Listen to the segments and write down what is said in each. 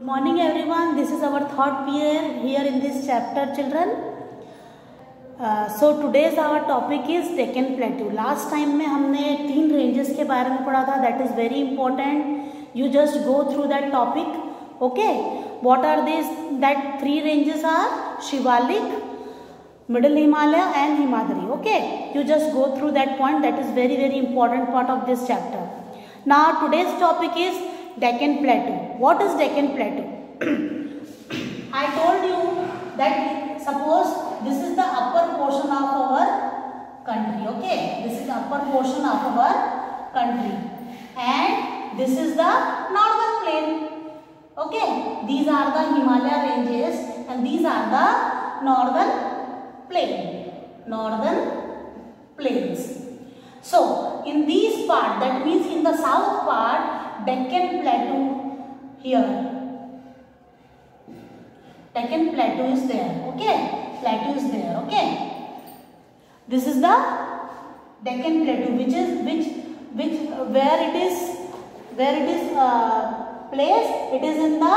Good morning everyone, this is our third period here in this chapter children. So today's our topic is Deccan Plateau. Last time में हमने 3 ranges के बारे में पढ़ा था. That is very important. You just go through that topic. Okay. What are these? That 3 ranges are Shivalik, Middle Himalaya and Himadri. Okay. You just go through that point. That is very important part of this chapter. Now today's topic is Deccan Plateau. What is Deccan Plateau? I told you that suppose this is the upper portion of our country. Okay, this is the upper portion of our country, and this is the northern plain. Okay, these are the Himalaya ranges, and these are the northern plains. So in these part, that means in the south part, Deccan Plateau here. Deccan Plateau is there. Okay, plateau is there. Okay, this is the Deccan Plateau, where it is placed. It is in the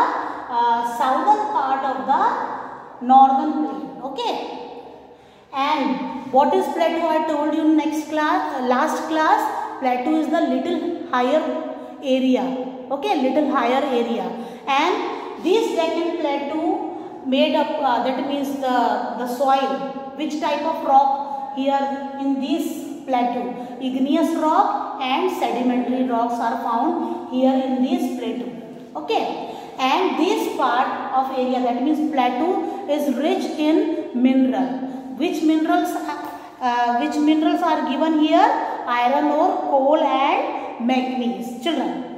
southern part of the northern plain. Okay, and what is plateau? I told you next class, last class. Plateau is the little higher area. Okay, little higher area, and this Deccan Plateau made up, that means the soil, which type of rock here in this plateau? Igneous rock and sedimentary rocks are found here in this plateau. Okay, and this part of area, that means plateau, is rich in mineral. Which minerals are given here? Iron ore, coal and manganese, children.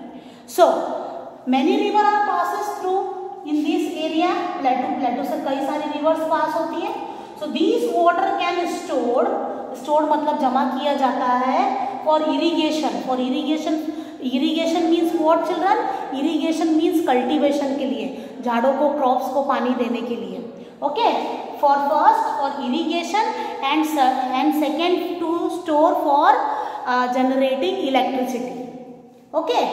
So many rivers are passes through in this area. Plateau से कई सारी rivers pass होती है. So these water can stored मतलब जमा किया जाता है for irrigation. Irrigation means what children? Irrigation means cultivation के लिए, झाड़ों को, crops को पानी देने के लिए. Okay, for first for irrigation and second to store for generating electricity. Okay,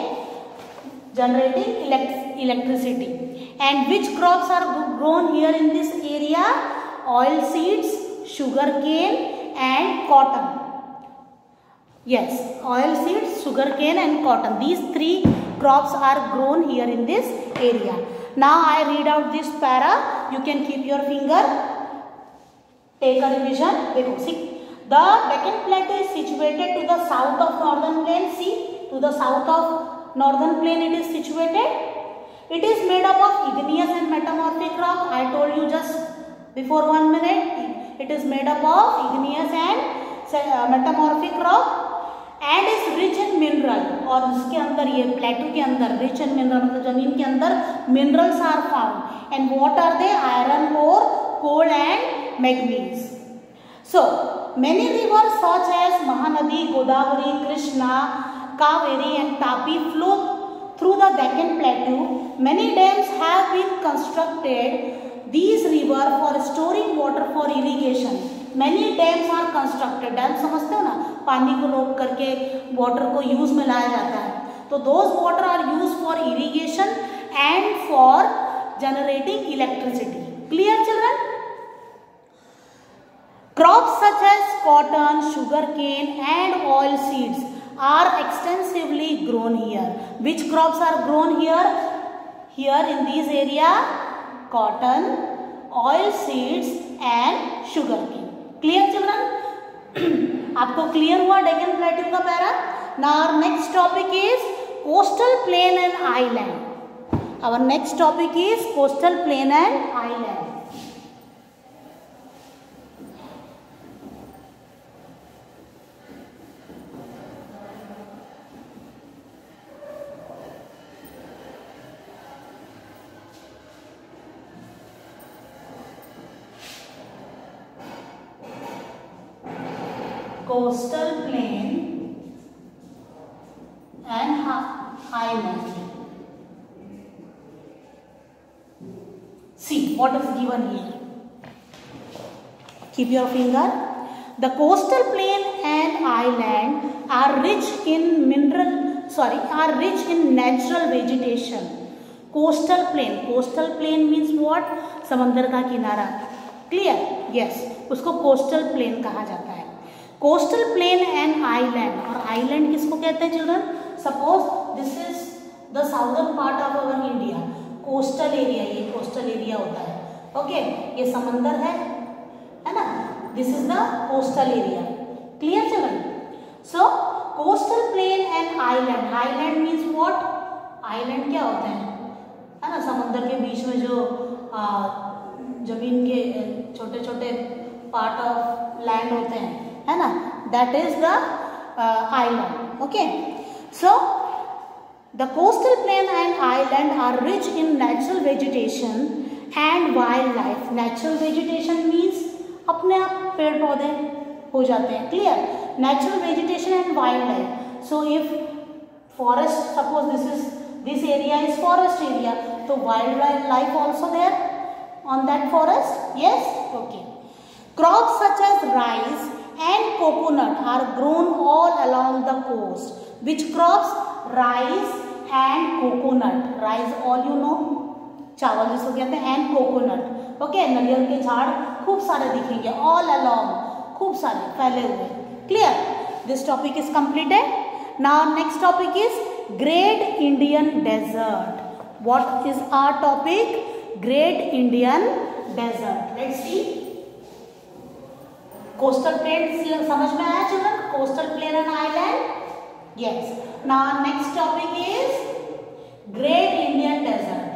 generating electricity. And which crops are grown here in this area? Oil seeds, sugar cane and cotton. Yes, oil seeds, sugar cane and cotton. These 3 crops are grown here in this area. Now I read out this para. You can keep your finger. Take a revision. Dekho, see. The Deccan Plateau is situated to the south of northern plain. See, to the south of northern plain it is situated. It is made up of igneous and metamorphic rock. I told you just before 1 minute. It is made up of igneous and metamorphic rock and is rich in mineral. और उसके अंदर ये plateau के अंदर rich in mineral मतलब जमीन के अंदर minerals are found. And what are they? Iron ore, coal and manganese. So many rivers such as Mahanadi, Godavari, Krishna, Kaveri and Tapi flow through the Deccan Plateau. Many dams have been constructed these rivers for storing water for irrigation. Many dams are constructed. Dam समझते हो ना, पानी को रोक करके water को use में लाया जाता है. तो those water are used for irrigation and for generating electricity. Clear children? Crops such as cotton, sugarcane and oil seeds are extensively grown here. Which crops are grown here? Here in this area, cotton, oil seeds and sugarcane. Clear children? आपको clear हुआ Deccan Plateau का para? Now our next topic is coastal plain and island. Our next topic is coastal plain and island. Coastal plain and highland. See what is given here. Keep your finger. The coastal plain and island are rich in natural vegetation coastal plain means what? समंदर का किनारा। Clear? Yes, उसको coastal plain कहा जाता है। Coastal plain and island, और island किसको कहते हैं children? Suppose this is the southern part of our India, coastal area, ये कोस्टल एरिया होता है। ओके, ये समंदर है ना, this is the coastal area. Clear children? So coastal plain and island, island means what? Island क्या होते हैं, है ना, समुद्र के बीच में जो जमीन के छोटे छोटे पार्ट ऑफ लैंड होते हैं, है ना, that is the island. Okay, so the coastal plain and island are rich in natural vegetation and wild life. Natural vegetation means अपने आप पेड़ पौधे हो जाते हैं। Clear? Natural vegetation and wild life. So if forest, suppose this area is forest area, so wildlife also there on that forest. Yes, okay. Crops such as rice and coconut are grown all along the coast. Which crops? Rice and coconut. Rice all you know, चावल जिसको कहते हैं, and coconut. Okay, नारियल के झाड़ खूब सारे दिखेंगे, all along, खूब सारे फैले हुए। Clear? This topic is completed. Now next topic is Great Indian Desert. What is our topic? Great Indian Desert. Let's see. Coastal plain समझ में आया children? Coastal plain and island. Yes. Now next topic is Great Indian Desert.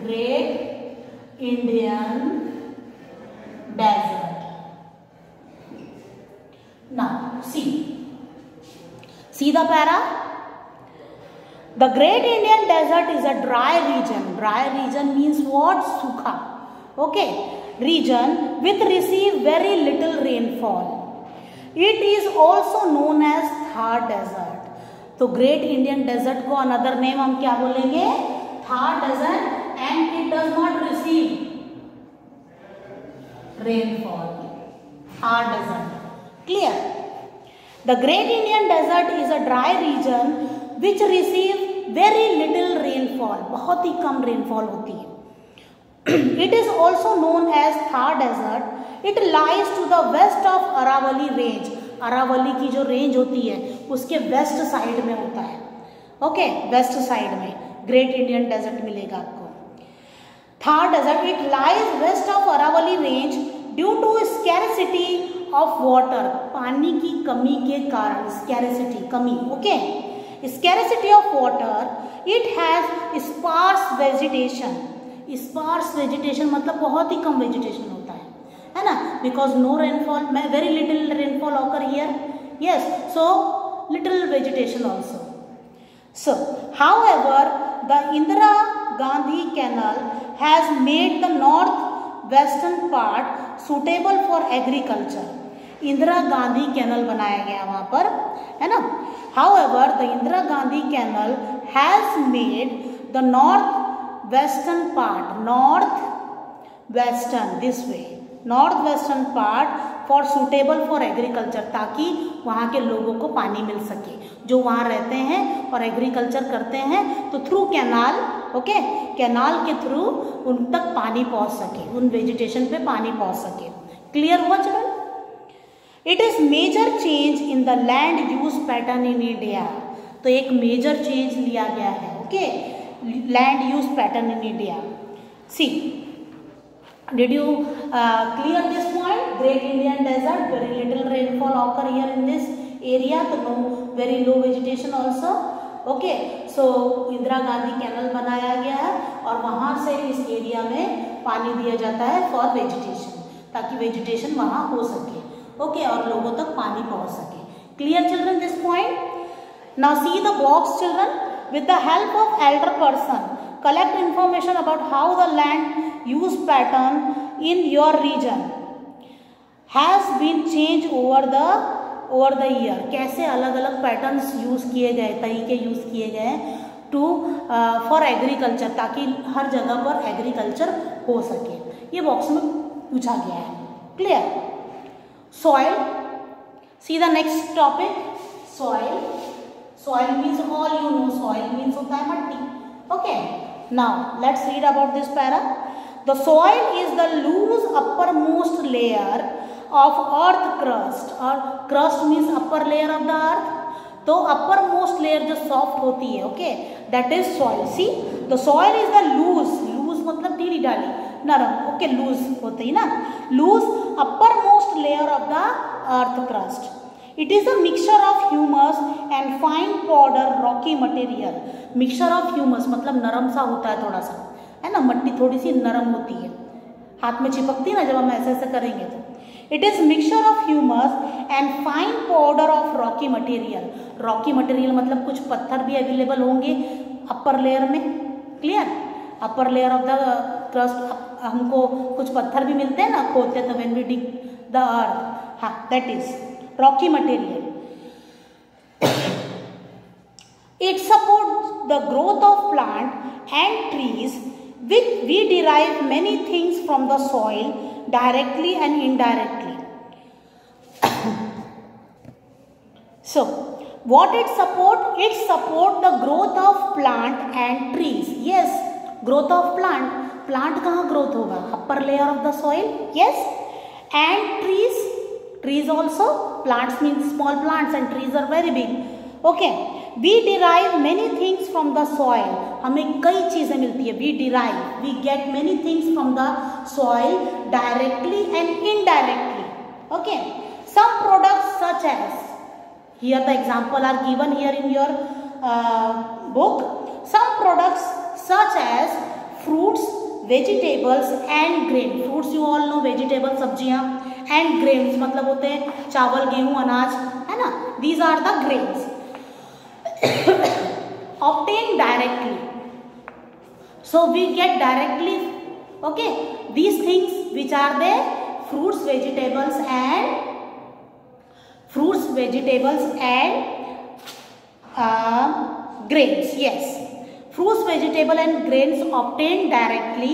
Great Indian Desert. Now see the para. The Great Indian Desert is a dry region. Dry region means what? Sukha. Okay. Region with receive very little rainfall. It is also known as Thar Desert. तो Great Indian Desert को another name हम क्या बोलेंगे? Thar Desert, and it does not receive rainfall. Thar Desert. Clear? The Great Indian Desert is a dry region which receive very little rainfall. बहुत ही कम rainfall होती है। It is also known as Thar Desert. It lies to the west of Aravalli Range. Aravalli की जो range होती है उसके waste side में होता है। ओके, वेस्ट साइड में ग्रेट इंडियन डेजर्ट मिलेगा आपको। Thar desert, it lies west of Aravalli range due to scarcity of water. पानी की कमी के कारण, स्कैरसिटी, कमी। Okay, scarcity of water, it has sparse vegetation. Sparse vegetation मतलब बहुत ही कम vegetation होता है ना, because no rainfall, very little rainfall occur here. Yes, so little vegetation also. So however, the Indira Gandhi Canal has made the north-western part suitable for agriculture. Indira Gandhi canal बनाया गया वहां पर, है ना। However, the Indira Gandhi Canal has made the north-western part, north-western this way, north-western part for suitable for agriculture, ताकि वहाँ के लोगों को पानी मिल सके जो वहाँ रहते हैं और एग्रीकल्चर करते हैं। तो थ्रू कैनाल, ओके, कैनाल के थ्रू उन तक पानी पहुँच सके, उन वेजिटेशन पे पानी पहुँच सके। क्लियर हुआ children? It is major change in the land use pattern in India. तो एक मेजर चेंज लिया गया है, okay, land use pattern in India. See, did you clear this point? Great Indian desert, very little rainfall occur here in this area, तो no, very low vegetation also. Okay, so Indira Gandhi canal बनाया गया है और वहां से इस area में पानी दिया जाता है फॉर वेजिटेशन, ताकि वेजिटेशन वहां हो सके, ओके, और लोगों तक पानी पहुंच सके। Clear children this point? Now see the box children. With the help of elder person collect information about how the land use pattern in your region has been change over the year. कैसे अलग अलग patterns use किए गए, तरीके use किए गए to for agriculture, ताकि हर जगह पर एग्रीकल्चर हो सके। ये बॉक्स में पूछा गया है। Clear? Soil. See the next topic. Soil. Soil means all you know. Soil means होता है मट्टी. Okay. Now let's read about this para. The soil is the loose uppermost layer of earth crust, or crust means upper layer of the earth. तो uppermost layer जो soft होती है, okay, that is soil. See, the soil is the loose मतलब ढीली ढाली, नरम, okay, loose होती है ना, loose uppermost layer of the earth crust. It is a mixture of humus and fine powder rocky material. Mixture of humus मतलब नरम सा होता है थोड़ा सा, है ना, मट्टी थोड़ी सी नरम होती है, हाथ में चिपकती है ना जब हम ऐसे ऐसे करेंगे तो. It is mixture of humus and fine powder of rocky material. Rocky material मतलब कुछ पत्थर भी अवेलेबल होंगे अपर लेयर में, clear. Upper layer of the crust हमको कुछ पत्थर भी मिलते हैं ना, खोदते तो when we dig the earth, हाँ, that is rocky material. It supports the growth of plant and trees. We derive many things from the soil directly and indirectly. So, what it support? It support the growth of plant and trees. Yes, growth of plant. Plant कहाँ growth होगा? Upper layer of the soil. Yes, and trees. Trees also. Plants means small plants and trees are very big. Okay. We derive many things from the soil. हमें कई चीजें मिलती है. We derive. We get many things from the soil directly and indirectly. Okay. Some products such as, here the example are given here in your book. Some products such as fruits, vegetables and grain. Fruits you all know, vegetables सब्जियां, and grains मतलब होते हैं चावल, गेहूं, अनाज, है ना. These are the grains. Obtained directly. So we get directly, okay, these things which are there, fruits, vegetables and grains. Yes, fruits, vegetable and grains obtained directly,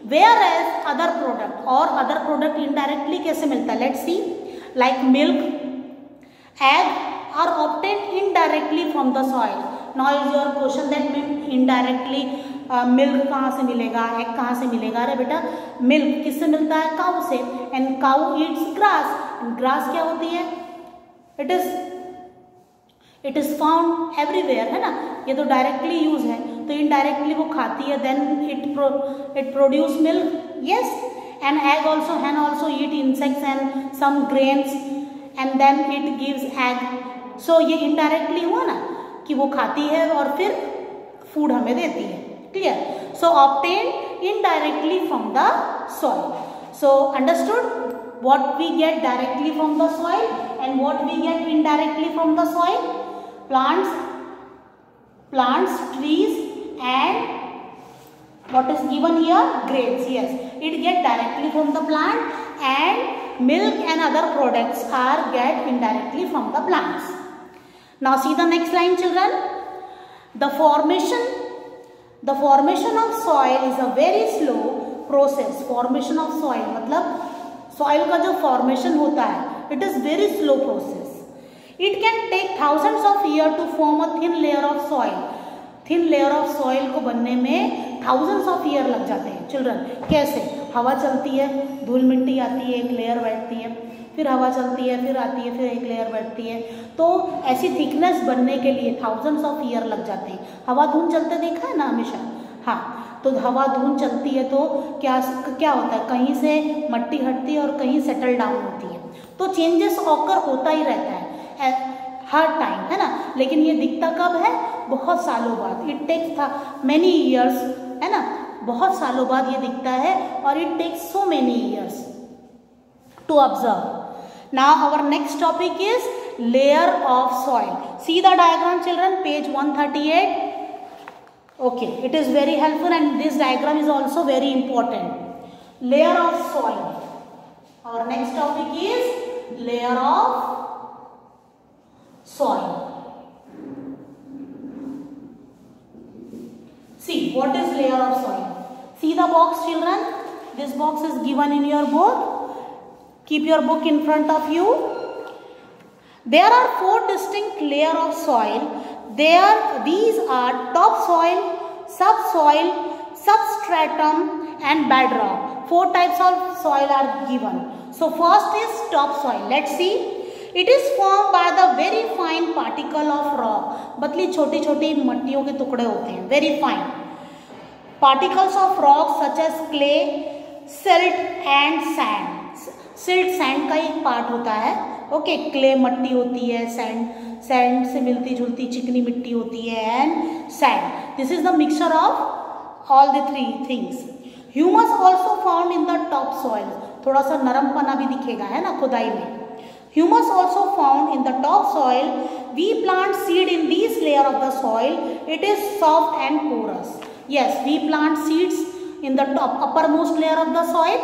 whereas other product indirectly कैसे मिलता है? Let's see, like milk, egg are obtained indirectly from the soil. Now is your question that means indirectly milk कहाँ से मिलेगा, egg कहाँ से मिलेगा? अरे बेटा, milk किससे मिलता है? cow से, and cow eats grass. and grass क्या होती है? it is found everywhere, है ना. ये तो directly use है, तो indirectly वो खाती है, then it produce milk. Yes, and egg also, hen also eat insects and some grains, and then it gives egg. So ये indirectly हुआ ना कि वो खाती है और फिर food हमें देती है, clear. So obtained indirectly from the soil. So understood what we get directly from the soil and what we get indirectly from the soil? Plants, trees and what is given here? Grains. Yes, it get directly from the plant, and milk and other products are get indirectly from the plants. Now see the next line, children. The formation of soil is a very slow process. Formation of soil मतलब soil का जो formation होता है, it is very slow process. It can take thousands of years to form a thin layer of soil. Thin layer of soil को बनने में thousands of years लग जाते हैं. Children, कैसे? हवा चलती है, धूल मिट्टी आती है, एक लेयर बैठती है, फिर हवा चलती है, फिर आती है, फिर एक लेयर बैठती है. तो ऐसी थिकनेस बनने के लिए थाउजेंड्स ऑफ ईयर लग जाते हैं. हवा धूल चलते देखा है ना हमेशा? हाँ, तो हवा धूल चलती है तो क्या होता है? कहीं से मट्टी हटती है और कहीं सेटल डाउन होती है. तो चेंजेस ऑकर होता ही रहता है हर टाइम, है ना. लेकिन ये दिखता कब है? बहुत सालों बाद. इट टेक्स मेनी ईयर्स, है ना. बहुत सालों बाद ये दिखता है और it takes so many years to observe. Now our next topic is layer of soil. See the diagram, children, page 138. Okay, it is very helpful and this diagram is also very important. Layer of soil. Our next topic is layer of soil. See, what is layer of soil? See the box, children. This box is given in your book. Keep your book in front of you. There are 4 distinct layers of soil. These are topsoil, subsoil, substratum and bedrock. 4 types of soil are given. So first is topsoil. Let's see. It is formed by the very fine particle of rock. बतली छोटी छोटी मट्टियों के टुकड़े होते हैं, very fine particles of rock such as clay, silt and sand. Silt sand का एक part होता है. ओके, क्ले मट्टी होती है, सैंड से मिलती जुलती चिकनी मिट्टी होती है, and sand. This is the mixture of all the 3 things. Humus also found in the top soil. थोड़ा सा नरमपना भी दिखेगा, है ना, खुदाई में. Humus also found in the top soil. We plant seed in this layer of the soil. It is soft and porous. Yes, we plant seeds in the uppermost layer of the soil.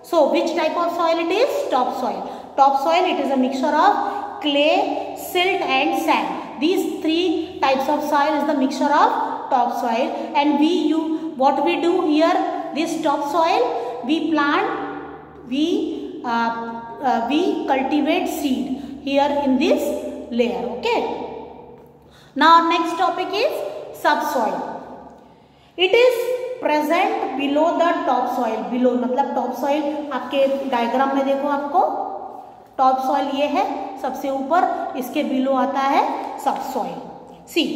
So which type of soil it is? Top soil. Top soil, it is a mixture of clay, silt and sand. These 3 types of soil is the mixture of top soil. And what we do here, this top soil, we plant, we cultivate seed here in this layer. Okay. Now next topic is subsoil. It is present below the top soil. Below मतलब top soil आपके diagram में देखो, आपको top soil ये है सबसे ऊपर, इसके below आता है subsoil. See,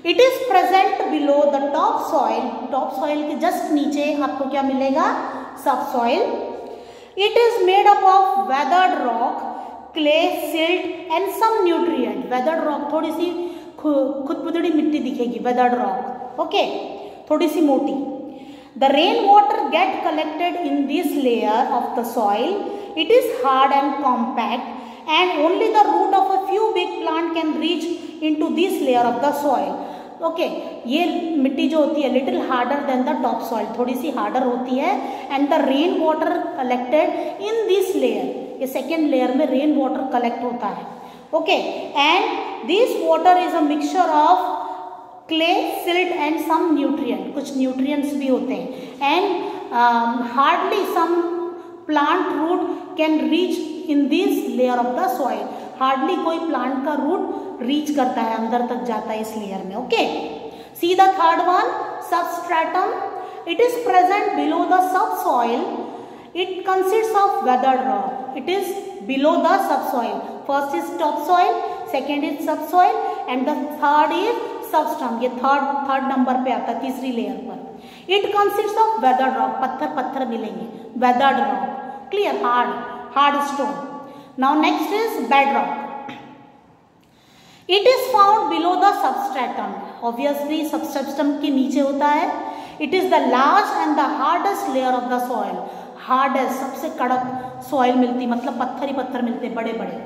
it is present below the top soil. Top soil के just नीचे आपको क्या मिलेगा? Subsoil. It is made up of weathered rock, clay, silt and some nutrient. Weathered rock थोड़ी सी खुदबुदड़ी मिट्टी दिखेगी, weathered rock. Okay, थोड़ी सी मोटी. The rainwater get collected in this layer of the soil. It is hard and compact and only the root of a few big plant can reach into this layer of the soil. ओके, ये मिट्टी जो होती है little harder than the top soil, थोड़ी सी harder होती है. And the rain water collected in this layer, ये सेकेंड लेयर में रेन वाटर कलेक्ट होता है. Okay, and this water is a mixture of clay, silt and some nutrient. कुछ nutrients भी होते हैं. And hardly some plant root can reach in this layer of the soil. Hardly कोई plant का root reach करता है, अंदर तक जाता है इस लेयर में. Okay, see the third one, substratum. It is present below the subsoil. It consists of weathered rock. It is below the subsoil. First is top soil, second is subsoil and the third is substratum. ये third number पे आता है, तीसरी layer पर. It consists of weathered rock. पत्थर मिलेंगे, weathered rock. Clear? Hard stone. Now next is bedrock. It is found below the substratum. Obviously substratum के नीचे होता है. It is the large and the hardest layer of the soil. Hardest, सबसे कड़क soil मिलती, मतलब पत्थर ही पत्थर मिलते बड़े बड़े.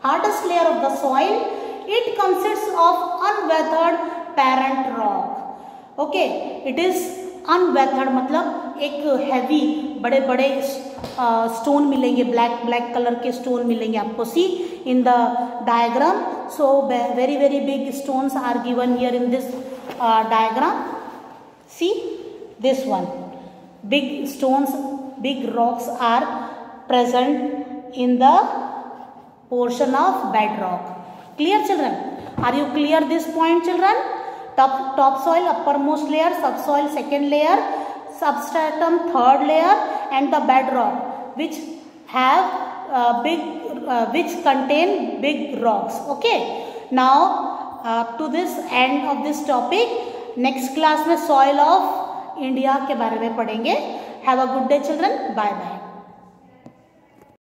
Hardest layer of the soil. It consists of unweathered parent rock. Okay, it is unweathered मतलब एक heavy बड़े बड़े स्टोन मिलेंगे, ब्लैक कलर के स्टोन मिलेंगे आपको. See in the diagram. So very big stones are given here in this diagram. See this one, big stones, big rocks are present in the portion of bedrock. Clear children? Are you clear this point children? Top soil uppermost layer, subsoil second layer, substratum third layer and the bedrock which have which contain big rocks. Okay, now up to this end of this topic. next class में soil of India के बारे में पढ़ेंगे. Have a good day children. Bye bye.